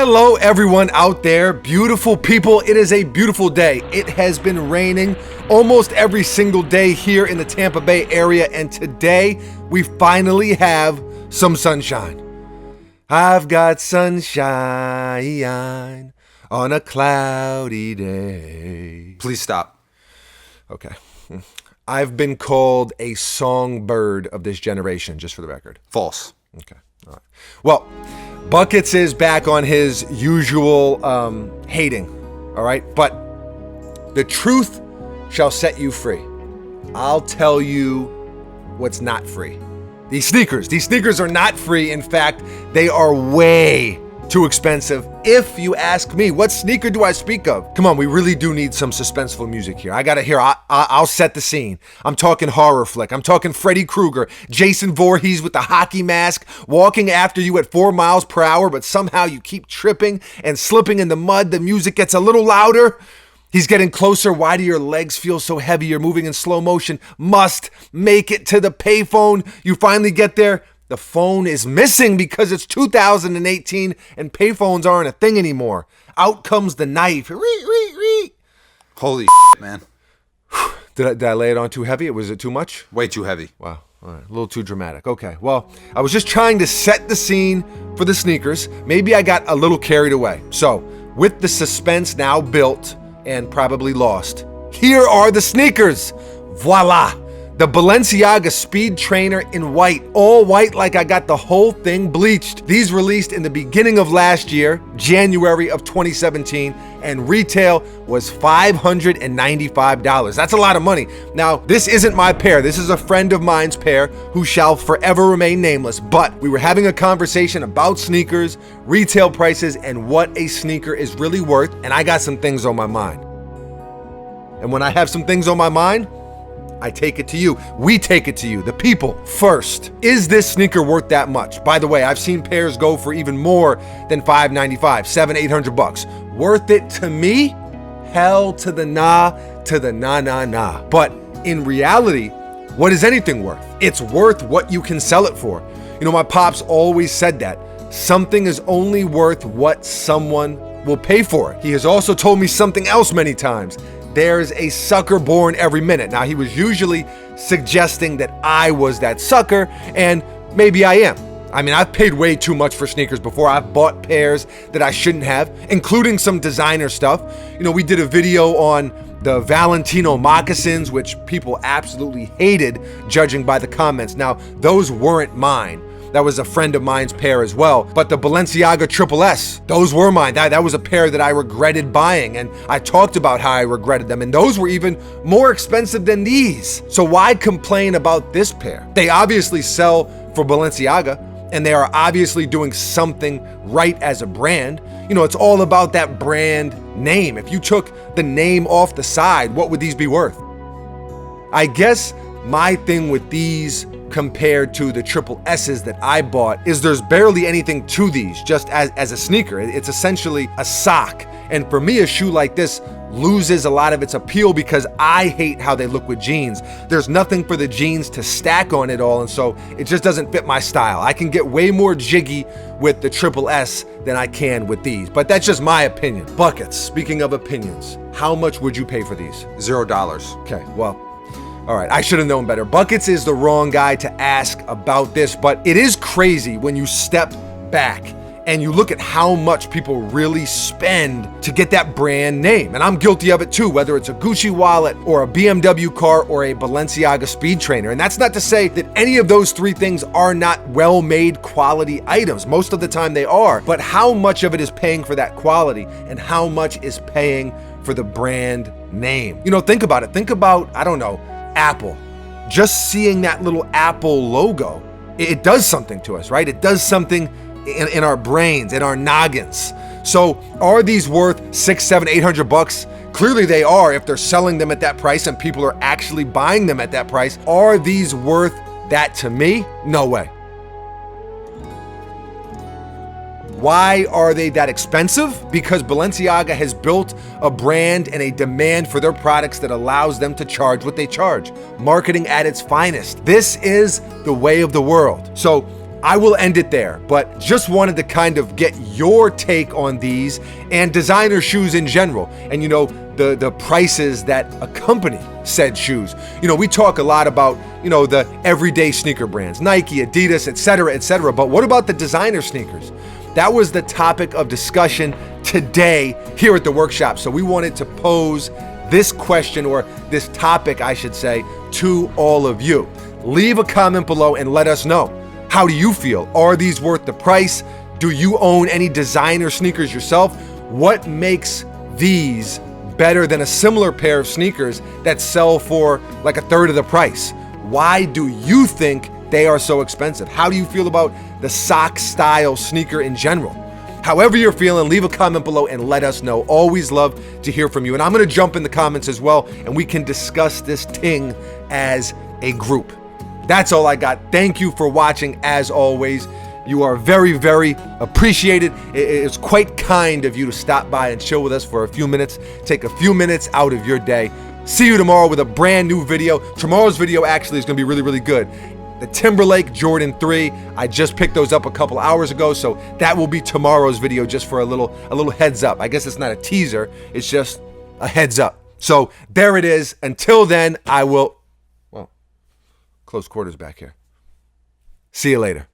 Hello everyone out there, beautiful people. It is a beautiful day. It has been raining almost every single day here in the Tampa Bay area, and today we finally have some sunshine. I've got sunshine on a cloudy day. Please stop. Okay. I've been called a songbird of this generation, just for the record. False. Okay. All right. Well, Buckets is back on his usual hating, all right? But the truth shall set you free. I'll tell you what's not free. These sneakers are not free. In fact, they are way too expensive. If you ask me, what sneaker do I speak of? Come on, we really do need some suspenseful music here. I'll set the scene. I'm talking horror flick. I'm talking Freddy Krueger, Jason Voorhees with the hockey mask, walking after you at 4 miles per hour, but somehow you keep tripping and slipping in the mud. The music gets a little louder. He's getting closer. Why do your legs feel so heavy? You're moving in slow motion. Must make it to the payphone. You finally get there. The phone is missing because it's 2018 and payphones aren't a thing anymore. Out comes the knife. Holy man. Did I lay it on too heavy? Was it too much? Way too heavy. Wow. All right. A little too dramatic. Okay. Well, I was just trying to set the scene for the sneakers. Maybe I got a little carried away. So, with the suspense now built and probably lost, here are the sneakers. Voila. The Balenciaga Speed Trainer in white, all white like I got the whole thing bleached. These released in the beginning of last year, January of 2017, and retail was $595. That's a lot of money. Now, this isn't my pair. This is a friend of mine's pair who shall forever remain nameless, but we were having a conversation about sneakers, retail prices, and what a sneaker is really worth, and I got some things on my mind. And when I have some things on my mind, I take it to you. We take it to you, the people. First, is this sneaker worth that much? By the way, I've seen pairs go for even more than $595, $700, $800. Worth it to me? Hell to the nah, nah. But in reality, what is anything worth? It's worth what you can sell it for. You know, my pops always said that. Something is only worth what someone will pay for it. He has also told me something else many times. There's a sucker born every minute. Now, he was usually suggesting that I was that sucker, and maybe I am. I mean, I've paid way too much for sneakers before. I've bought pairs that I shouldn't have, including some designer stuff. You know, we did a video on the Valentino moccasins, which people absolutely hated, judging by the comments. Now, those weren't mine. That was a friend of mine's pair as well. But the Balenciaga Triple S, those were mine. That was a pair that I regretted buying, and I talked about how I regretted them, and those were even more expensive than these. So why complain about this pair? They obviously sell for Balenciaga, and they are obviously doing something right as a brand. You know, it's all about that brand name. If you took the name off the side, what would these be worth? I guess my thing with these compared to the Triple S's that I bought is there's barely anything to these, just as a sneaker. It's essentially a sock. And for me, a shoe like this loses a lot of its appeal because I hate how they look with jeans. There's nothing for the jeans to stack on it all, and so it just doesn't fit my style. I can get way more jiggy with the Triple S than I can with these, but that's just my opinion. Buckets, speaking of opinions, how much would you pay for these? $0. Okay, well, all right, I should have known better. Buckets is the wrong guy to ask about this, but it is crazy when you step back and you look at how much people really spend to get that brand name. And I'm guilty of it too, whether it's a Gucci wallet or a BMW car or a Balenciaga Speed Trainer. And that's not to say that any of those three things are not well-made quality items. Most of the time they are, but how much of it is paying for that quality and how much is paying for the brand name? You know, think about it. Think about, I don't know, Apple. Just seeing that little Apple logo, it does something to us, right? It does something in our brains, in our noggins. So are these worth $600, $700, $800? Clearly they are if they're selling them at that price and people are actually buying them at that price. Are these worth that to me? No way. Why are they that expensive? Because Balenciaga has built a brand and a demand for their products that allows them to charge what they charge. Marketing at its finest. This is the way of the world. So I will end it there, but just wanted to kind of get your take on these and designer shoes in general. And the prices that accompany said shoes. We talk a lot about, the everyday sneaker brands, Nike, Adidas, etc., but what about the designer sneakers? That was the topic of discussion today here at the workshop. So we wanted to pose this question, or this topic, I should say, to all of you. Leave a comment below and let us know. How do you feel? Are these worth the price? Do you own any designer sneakers yourself? What makes these better than a similar pair of sneakers that sell for like a third of the price? Why do you think they are so expensive? How do you feel about the sock style sneaker in general? However you're feeling, leave a comment below and let us know. Always love to hear from you. And I'm going to jump in the comments as well, and we can discuss this thing as a group. That's all I got. Thank you for watching. As always, you are very, very appreciated. It's quite kind of you to stop by and chill with us for a few minutes. Take a few minutes out of your day. See you tomorrow with a brand new video. Tomorrow's video actually is going to be really, really good. The Timberlake Jordan 3, I just picked those up a couple hours ago, so that will be tomorrow's video, just for a little heads up. I guess it's not a teaser, it's just a heads up. So there it is. Until then, I will, close quarters back here. See you later.